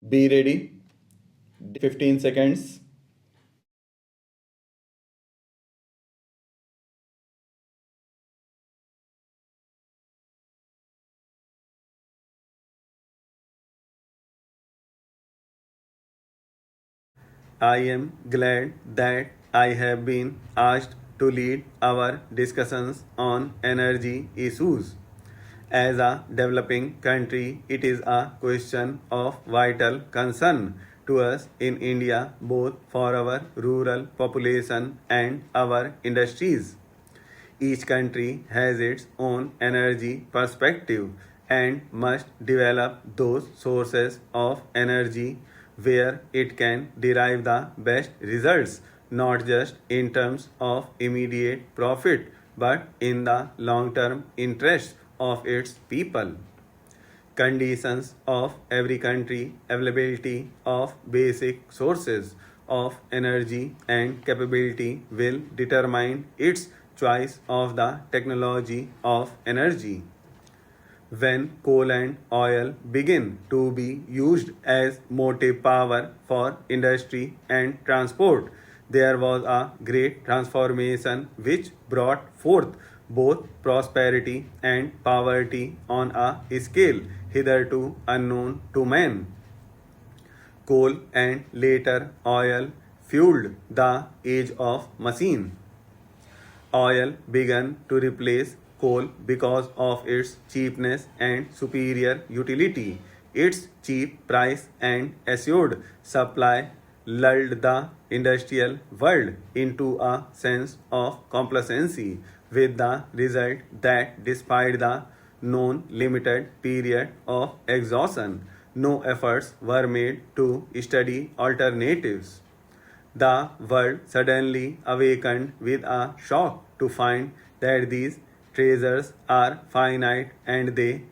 Be ready. 15 seconds. I am glad that I have been asked to lead our discussions on energy issues. As a developing country, it is a question of vital concern to us in India, both for our rural population and our industries. Each country has its own energy perspective and must develop those sources of energy where it can derive the best results, not just in terms of immediate profit, but in the long term interest of its people. Conditions of every country, availability of basic sources of energy and capability will determine its choice of the technology of energy. When coal and oil begin to be used as motive power for industry and transport, there was a great transformation which brought forth both prosperity and poverty on a scale hitherto unknown to man. Coal and later oil fueled the age of machine. Oil began to replace coal because of its cheapness and superior utility. Its cheap price and assured supply lulled the industrial world into a sense of complacency, with the result that despite the known limited period of exhaustion, no efforts were made to study alternatives. The world suddenly awakened with a shock to find that these treasures are finite and they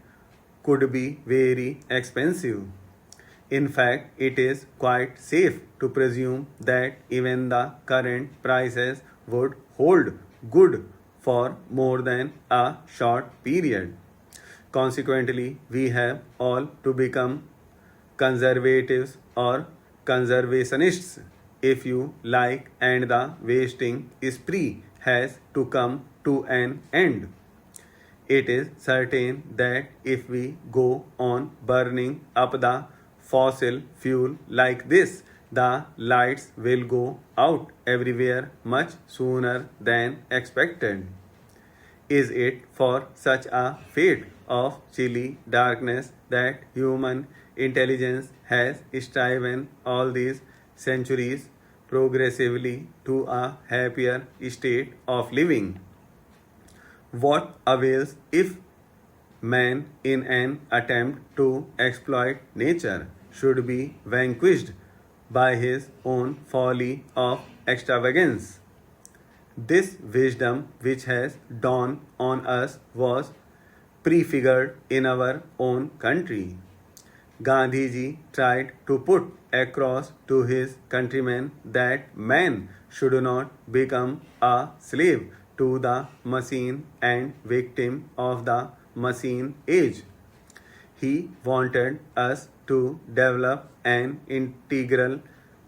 could be very expensive. In fact, it is quite safe to presume that even the current prices would hold good for more than a short period. Consequently, we have all to become conservatives or conservationists, if you like, and the wasting spree has to come to an end. It is certain that if we go on burning up the fossil fuel like this, the lights will go out everywhere much sooner than expected. Is it for such a fate of chilly darkness that human intelligence has striven all these centuries progressively to a happier state of living? What avails if man, in an attempt to exploit nature, should be vanquished by his own folly of extravagance? This wisdom which has dawned on us was prefigured in our own country. Gandhiji tried to put across to his countrymen that man should not become a slave to the machine and victim of the machine age. He wanted us to develop an integral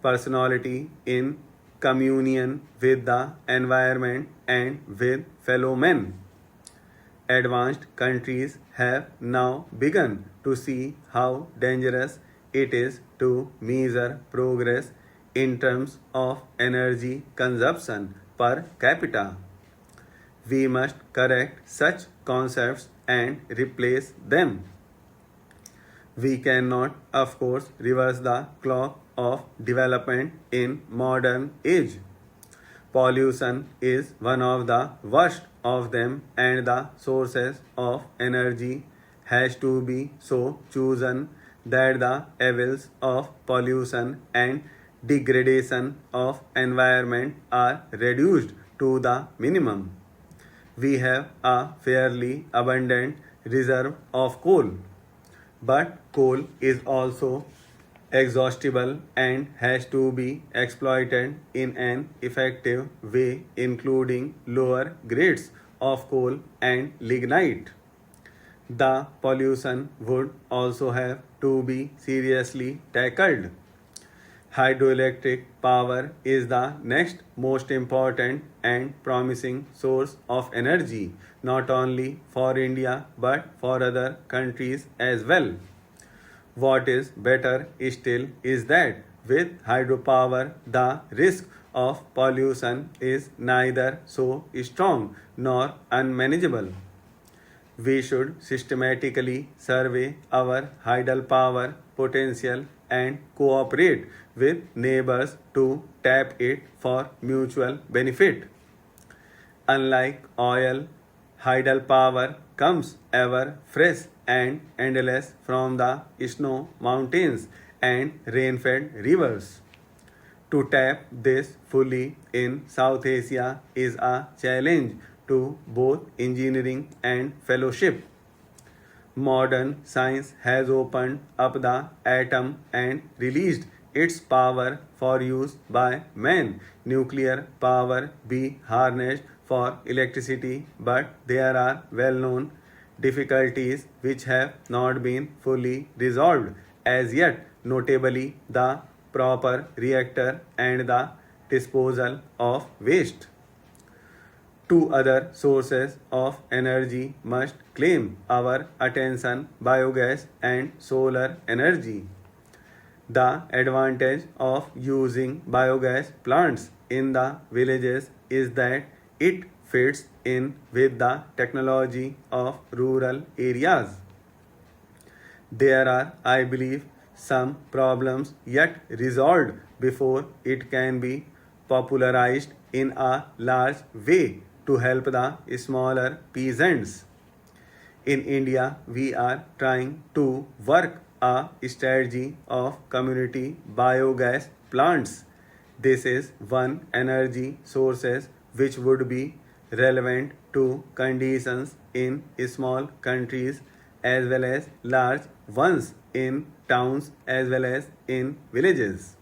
personality in communion with the environment and with fellow men. Advanced countries have now begun to see how dangerous it is to measure progress in terms of energy consumption per capita. We must correct such concepts and replace them. We cannot, of course, reverse the clock of development in modern age. Pollution is one of the worst of them, and the sources of energy has to be so chosen that the evils of pollution and degradation of environment are reduced to the minimum. We have a fairly abundant reserve of coal, but coal is also exhaustible and has to be exploited in an effective way, including lower grades of coal and lignite. the pollution would also have to be seriously tackled. Hydroelectric power is the next most important and promising source of energy, not only for India but for other countries as well. What is better still is that with hydropower, the risk of pollution is neither so strong nor unmanageable. We should systematically survey our hydropower potential and cooperate with neighbors to tap it for mutual benefit. Unlike oil, hydropower comes ever fresh and endless from the snow mountains and rain-fed rivers. To tap this fully in South Asia is a challenge to both engineering and fellowship. Modern science has opened up the atom and released its power for use by man. Nuclear power be harnessed for electricity, but there are well known difficulties which have not been fully resolved as yet, notably the proper reactor and the disposal of waste. Two other sources of energy must claim our attention: biogas and solar energy. The advantage of using biogas plants in the villages is that it fits in with the technology of rural areas. There are, I believe, some problems yet resolved before it can be popularized in a large way to help the smaller peasants. In India, we are trying to work a strategy of community biogas plants. This is one energy sources which would be relevant to conditions in small countries as well as large ones in towns as well as in villages.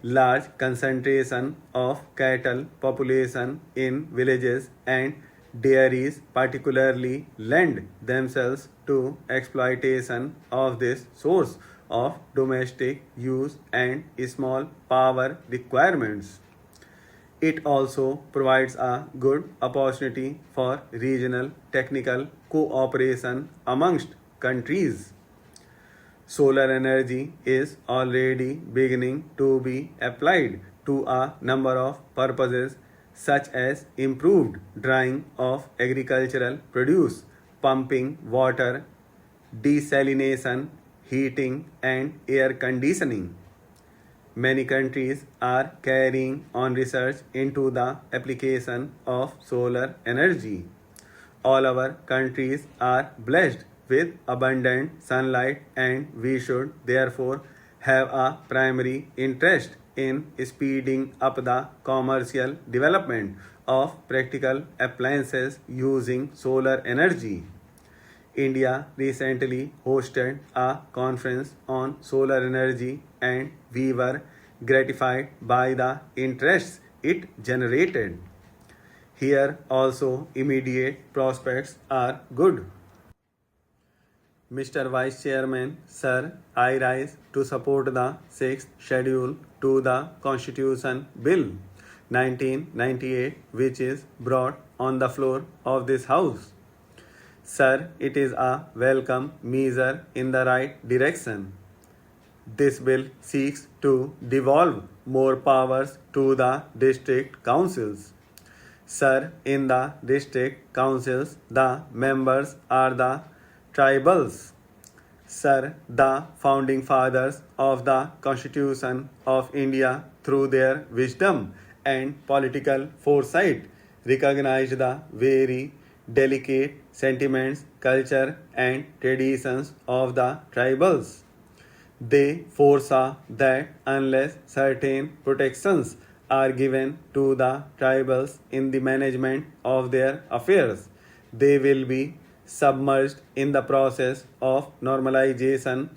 Large concentration of cattle population in villages and dairies particularly lend themselves to exploitation of this source of domestic use and small power requirements. It also provides a good opportunity for regional technical cooperation amongst countries. Solar energy is already beginning to be applied to a number of purposes such as improved drying of agricultural produce, pumping water, desalination, heating, and air conditioning. Many countries are carrying on research into the application of solar energy. All our countries are blessed with abundant sunlight, and we should therefore have a primary interest in speeding up the commercial development of practical appliances using solar energy. India recently hosted a conference on solar energy, and we were gratified by the interest it generated. Here also immediate prospects are good. Mr. Vice Chairman, Sir, I rise to support the 6th schedule to the Constitution Bill 1998, which is brought on the floor of this House. Sir, it is a welcome measure in the right direction. This bill seeks to devolve more powers to the district councils. Sir, in the district councils, the members are the tribals. Sir, the founding fathers of the Constitution of India, through their wisdom and political foresight, recognized the very delicate sentiments, culture, and traditions of the tribals. They foresaw that unless certain protections are given to the tribals in the management of their affairs, they will be submerged in the process of normalization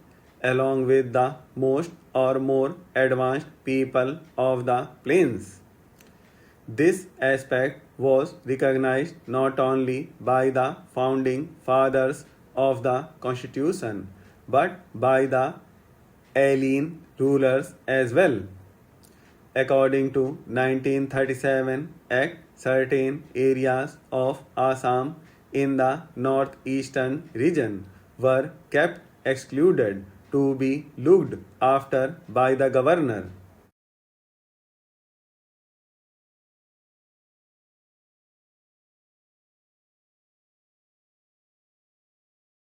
along with the most or more advanced people of the plains. This aspect was recognized not only by the founding fathers of the constitution, but by the alien rulers as well. According to 1937 Act, certain areas of Assam in the northeastern region were kept excluded to be looked after by the governor.